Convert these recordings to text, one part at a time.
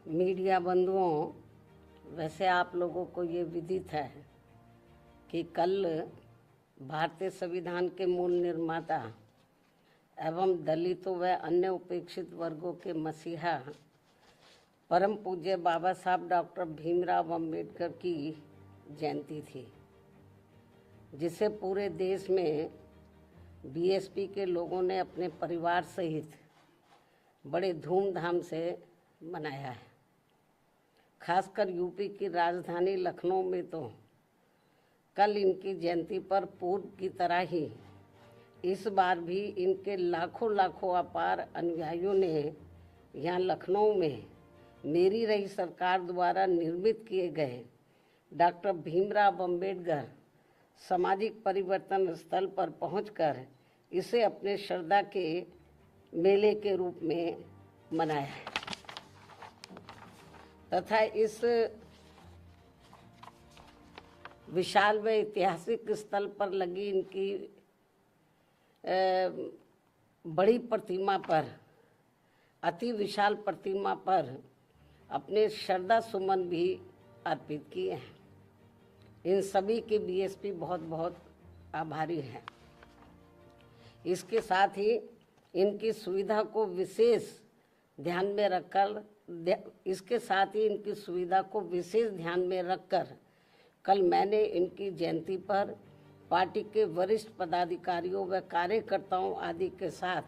Media बंधुओं, वैसे आप लोगों को ये विदित है कि कल भारतीय संविधान के मूल निर्माता एवं दलितों व अन्य उपेक्षित वर्गों के मसीहा परम पूज्य बाबा साहब डॉक्टर भीमराव अंबेडकर की जयंती थी, जिसे पूरे देश में बीएसपी के लोगों ने अपने परिवार सहित बड़े धूमधाम से मनाया है। खासकर यूपी की राजधानी लखनऊ में तो कल इनकी जयंती पर पूर्व की तरह ही इस बार भी इनके लाखों लाखों अपार अनुयायियों ने यहाँ लखनऊ में मेरी रही सरकार द्वारा निर्मित किए गए डॉक्टर भीमराव अंबेडकर सामाजिक परिवर्तन स्थल पर पहुंचकर इसे अपने श्रद्धा के मेले के रूप में मनाया है तथा इस विशाल व ऐतिहासिक स्थल पर लगी इनकी बड़ी प्रतिमा पर, अति विशाल प्रतिमा पर अपने श्रद्धा सुमन भी अर्पित किए हैं। इन सभी के बीएसपी बहुत बहुत आभारी हैं। इसके साथ ही इनकी सुविधा को विशेष ध्यान में रखकर कल मैंने इनकी जयंती पर पार्टी के वरिष्ठ पदाधिकारियों व कार्यकर्ताओं आदि के साथ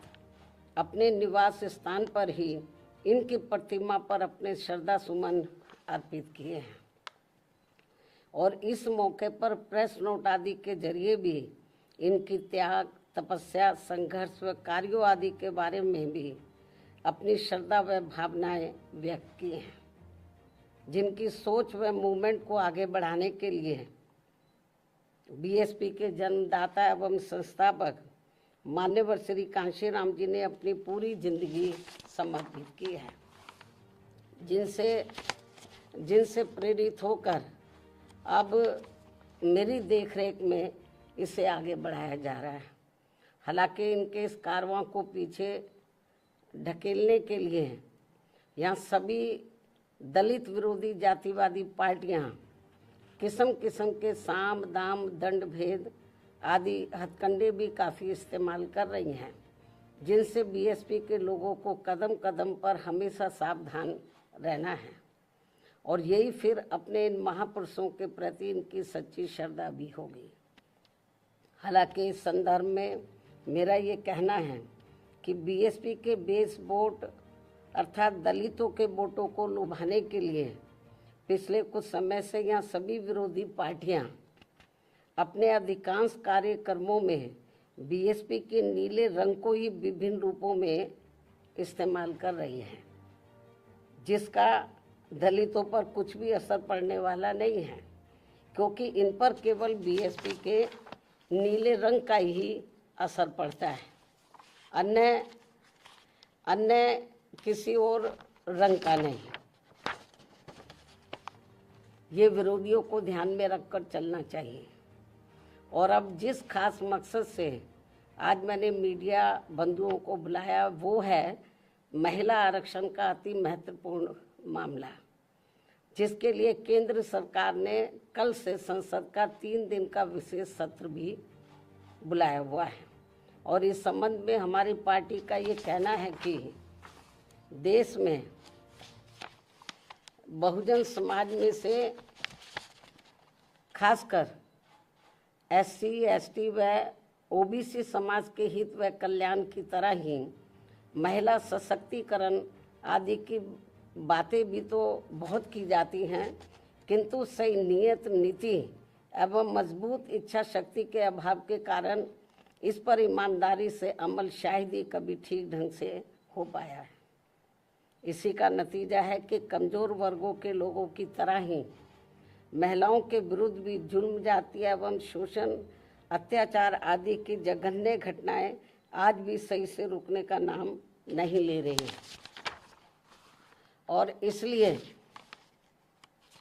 अपने निवास स्थान पर ही इनकी प्रतिमा पर अपने श्रद्धा सुमन अर्पित किए हैं और इस मौके पर प्रेस नोट आदि के जरिए भी इनकी त्याग, तपस्या, संघर्ष व कार्यों आदि के बारे में भी अपनी श्रद्धा व भावनाएं व्यक्त की हैं, जिनकी सोच व मूवमेंट को आगे बढ़ाने के लिए बीएसपी के जन्मदाता एवं संस्थापक मान्यवर श्री कांशीराम जी ने अपनी पूरी जिंदगी समर्पित की है, जिनसे प्रेरित होकर अब मेरी देखरेख में इसे आगे बढ़ाया जा रहा है। हालांकि इनके इस कारवां को पीछे ढकेलने के लिए यहाँ सभी दलित विरोधी जातिवादी पार्टियाँ किस्म किस्म के साम दाम दंड भेद आदि हथकंडे भी काफ़ी इस्तेमाल कर रही हैं, जिनसे बीएसपी के लोगों को कदम कदम पर हमेशा सावधान रहना है और यही फिर अपने इन महापुरुषों के प्रति इनकी सच्ची श्रद्धा भी होगी। हालांकि इस संदर्भ में मेरा ये कहना है कि बीएसपी के बेस वोट अर्थात दलितों के वोटों को लुभाने के लिए पिछले कुछ समय से यहाँ सभी विरोधी पार्टियाँ अपने अधिकांश कार्यक्रमों में बीएसपी के नीले रंग को ही विभिन्न रूपों में इस्तेमाल कर रही हैं, जिसका दलितों पर कुछ भी असर पड़ने वाला नहीं है, क्योंकि इन पर केवल बीएसपी के नीले रंग का ही असर पड़ता है, अन्य किसी और रंग का नहीं। ये विरोधियों को ध्यान में रखकर चलना चाहिए। और अब जिस खास मकसद से आज मैंने मीडिया बंधुओं को बुलाया वो है महिला आरक्षण का अति महत्वपूर्ण मामला, जिसके लिए केंद्र सरकार ने कल से संसद का 3 दिन का विशेष सत्र भी बुलाया हुआ है। और इस संबंध में हमारी पार्टी का ये कहना है कि देश में बहुजन समाज में से खासकर एससी, एसटी व ओबीसी समाज के हित व कल्याण की तरह ही महिला सशक्तिकरण आदि की बातें भी तो बहुत की जाती हैं, किंतु सही नियत, नीति एवं मजबूत इच्छा शक्ति के अभाव के कारण इस पर ईमानदारी से अमल शायद ही कभी ठीक ढंग से हो पाया है। इसी का नतीजा है कि कमज़ोर वर्गों के लोगों की तरह ही महिलाओं के विरुद्ध भी जुल्म, जाति एवं शोषण, अत्याचार आदि की जघन्य घटनाएं आज भी सही से रुकने का नाम नहीं ले रही हैं। और इसलिए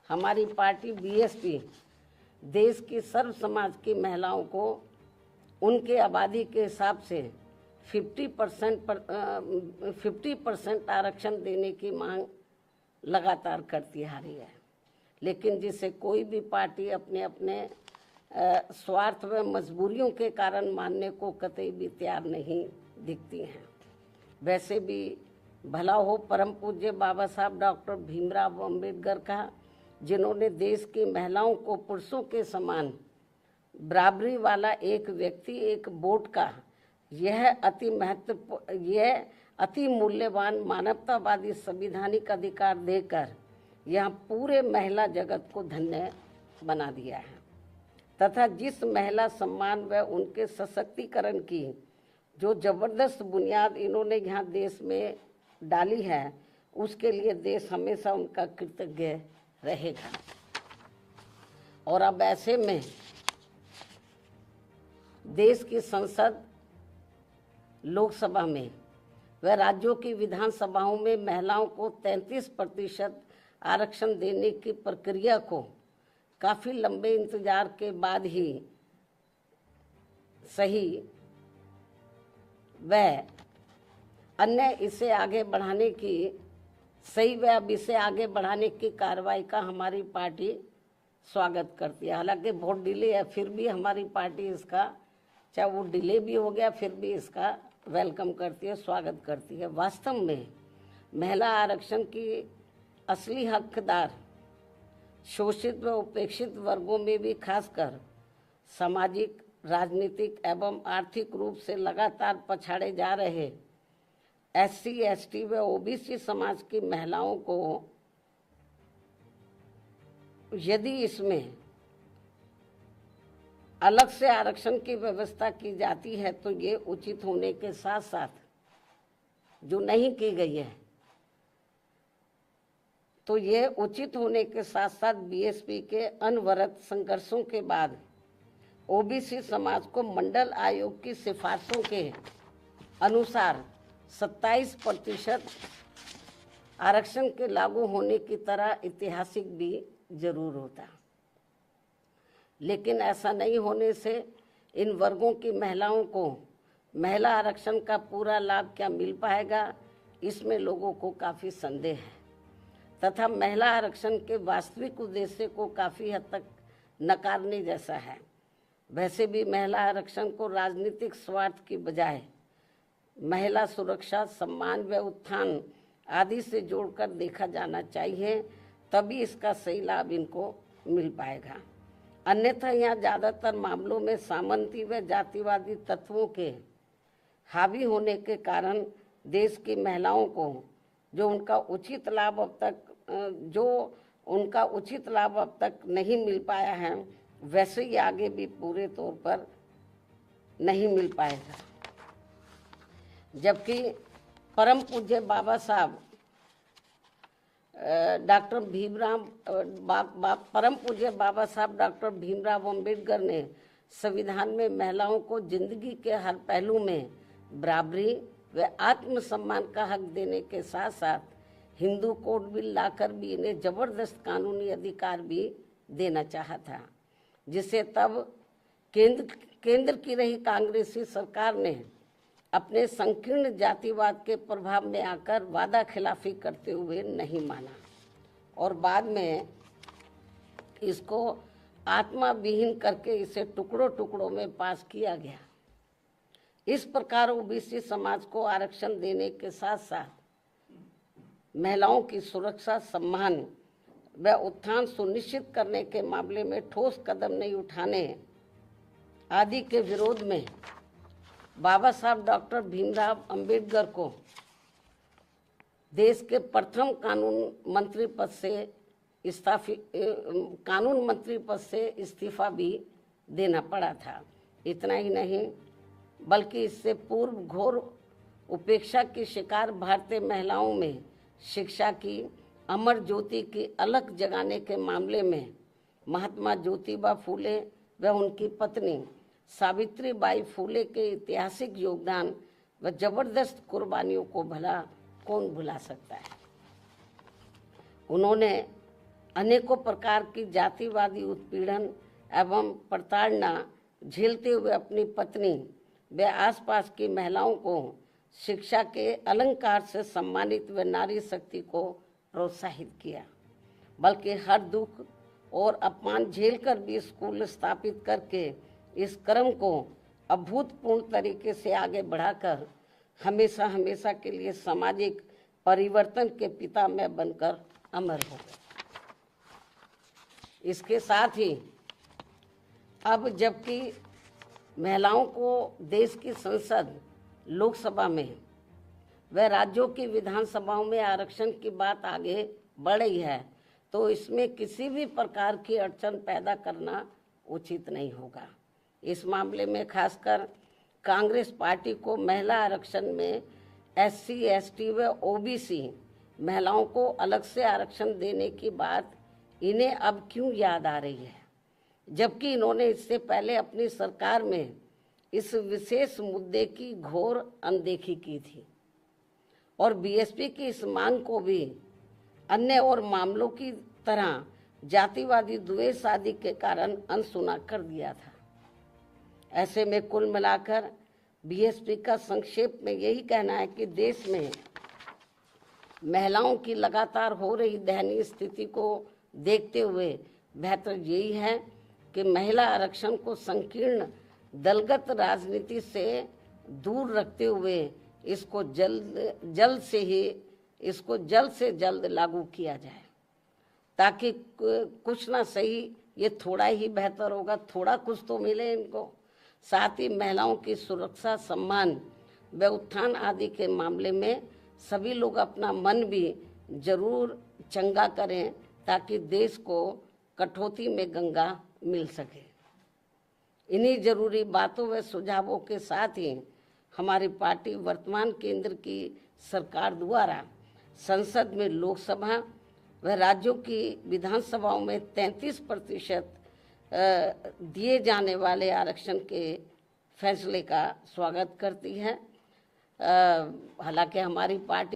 हमारी पार्टी बीएसपी देश की सर्व समाज की महिलाओं को उनके आबादी के हिसाब से 50% आरक्षण देने की मांग लगातार करती आ रही है, लेकिन जिसे कोई भी पार्टी अपने अपने स्वार्थ व मजबूरियों के कारण मानने को कतई भी तैयार नहीं दिखती हैं। वैसे भी भला हो परम पूज्य बाबा साहब डॉक्टर भीमराव अम्बेडकर का, जिन्होंने देश की महिलाओं को पुरुषों के समान बराबरी वाला एक व्यक्ति एक वोट का यह अति मूल्यवान मानवतावादी संवैधानिक अधिकार देकर यह पूरे महिला जगत को धन्य बना दिया है, तथा जिस महिला सम्मान व उनके सशक्तिकरण की जो जबरदस्त बुनियाद इन्होंने यहाँ देश में डाली है, उसके लिए देश हमेशा उनका कृतज्ञ रहेगा। और अब ऐसे में देश की संसद, लोकसभा में व राज्यों की विधानसभाओं में महिलाओं को 33% आरक्षण देने की प्रक्रिया को काफ़ी लंबे इंतजार के बाद ही सही व अन्य इसे आगे बढ़ाने की अब इसे आगे बढ़ाने की कार्रवाई का हमारी पार्टी स्वागत करती है। हालांकि बहुत डिले है, फिर भी हमारी पार्टी इसका, चाहे वो डिले भी हो गया, फिर भी इसका वेलकम करती है, स्वागत करती है। वास्तव में महिला आरक्षण की असली हकदार शोषित व उपेक्षित वर्गों में भी खासकर सामाजिक, राजनीतिक एवं आर्थिक रूप से लगातार पछाड़े जा रहे SC, ST व OBC समाज की महिलाओं को यदि इसमें अलग से आरक्षण की व्यवस्था की जाती है तो ये उचित होने के साथ साथ, जो नहीं की गई है तो ये उचित होने के साथ साथ BSP के अनवरत संघर्षों के बाद OBC समाज को मंडल आयोग की सिफारिशों के अनुसार 27% आरक्षण के लागू होने की तरह ऐतिहासिक भी जरूर होता, लेकिन ऐसा नहीं होने से इन वर्गों की महिलाओं को महिला आरक्षण का पूरा लाभ क्या मिल पाएगा, इसमें लोगों को काफ़ी संदेह है, तथा महिला आरक्षण के वास्तविक उद्देश्य को काफ़ी हद तक नकारने जैसा है। वैसे भी महिला आरक्षण को राजनीतिक स्वार्थ की बजाय महिला सुरक्षा, सम्मान व उत्थान आदि से जोड़कर देखा जाना चाहिए, तभी इसका सही लाभ इनको मिल पाएगा। अन्यथा यहाँ ज़्यादातर मामलों में सामंती व जातिवादी तत्वों के हावी होने के कारण देश की महिलाओं को जो उनका उचित लाभ अब तक नहीं मिल पाया है, वैसे ही आगे भी पूरे तौर पर नहीं मिल पाएगा। जबकि परम पूज्य बाबा साहब डॉक्टर भीमराव अम्बेडकर ने संविधान में महिलाओं को जिंदगी के हर पहलू में बराबरी व आत्मसम्मान का हक देने के साथ साथ हिंदू कोड बिल लाकर भी इन्हें जबरदस्त कानूनी अधिकार भी देना चाहा था, जिसे तब केंद्र की रही कांग्रेसी सरकार ने अपने संकीर्ण जातिवाद के प्रभाव में आकर वादा खिलाफी करते हुए नहीं माना और बाद में इसको आत्मा विहीन करके इसे टुकड़ों टुकड़ों में पास किया गया। इस प्रकार OBC समाज को आरक्षण देने के साथ साथ महिलाओं की सुरक्षा, सम्मान व उत्थान सुनिश्चित करने के मामले में ठोस कदम नहीं उठाने आदि के विरोध में बाबा साहब डॉक्टर भीमराव अम्बेडकर को देश के प्रथम कानून मंत्री पद से इस्तीफा भी देना पड़ा था। इतना ही नहीं बल्कि इससे पूर्व घोर उपेक्षा की शिकार भारतीय महिलाओं में शिक्षा की अमर ज्योति की अलख जगाने के मामले में महात्मा ज्योतिबा फूले व उनकी पत्नी सावित्रीबाई फूले के ऐतिहासिक योगदान व जबरदस्त कुर्बानियों को भला कौन भुला सकता है। उन्होंने अनेकों प्रकार की जातिवादी उत्पीड़न एवं प्रताड़ना झेलते हुए अपनी पत्नी व आसपास की महिलाओं को शिक्षा के अलंकार से सम्मानित व नारी शक्ति को प्रोत्साहित किया, बल्कि हर दुख और अपमान झेलकर भी स्कूल स्थापित करके इस क्रम को अभूतपूर्व तरीके से आगे बढ़ाकर हमेशा हमेशा के लिए सामाजिक परिवर्तन के पिता मैं बनकर अमर हो गए। इसके साथ ही अब जबकि महिलाओं को देश की संसद, लोकसभा में व राज्यों की विधानसभाओं में आरक्षण की बात आगे बढ़ रही है, तो इसमें किसी भी प्रकार की अड़चन पैदा करना उचित नहीं होगा। इस मामले में खासकर कांग्रेस पार्टी को महिला आरक्षण में SC, ST व OBC महिलाओं को अलग से आरक्षण देने की बात इन्हें अब क्यों याद आ रही है, जबकि इन्होंने इससे पहले अपनी सरकार में इस विशेष मुद्दे की घोर अनदेखी की थी और BSP की इस मांग को भी अन्य और मामलों की तरह जातिवादी द्वेष आदि के कारण अनसुना कर दिया था। ऐसे में कुल मिलाकर BSP का संक्षेप में यही कहना है कि देश में महिलाओं की लगातार हो रही दयनीय स्थिति को देखते हुए बेहतर यही है कि महिला आरक्षण को संकीर्ण दलगत राजनीति से दूर रखते हुए इसको जल्द से जल्द लागू किया जाए, ताकि कुछ ना सही ये थोड़ा ही बेहतर होगा, थोड़ा कुछ तो मिले इनको। साथ ही महिलाओं की सुरक्षा, सम्मान व उत्थान आदि के मामले में सभी लोग अपना मन भी जरूर चंगा करें, ताकि देश को कटौती में गंगा मिल सके। इन्हीं जरूरी बातों व सुझावों के साथ ही हमारी पार्टी वर्तमान केंद्र की सरकार द्वारा संसद में, लोकसभा व राज्यों की विधानसभाओं में 33% दिए जाने वाले आरक्षण के फैसले का स्वागत करती है। हालांकि हमारी पार्टी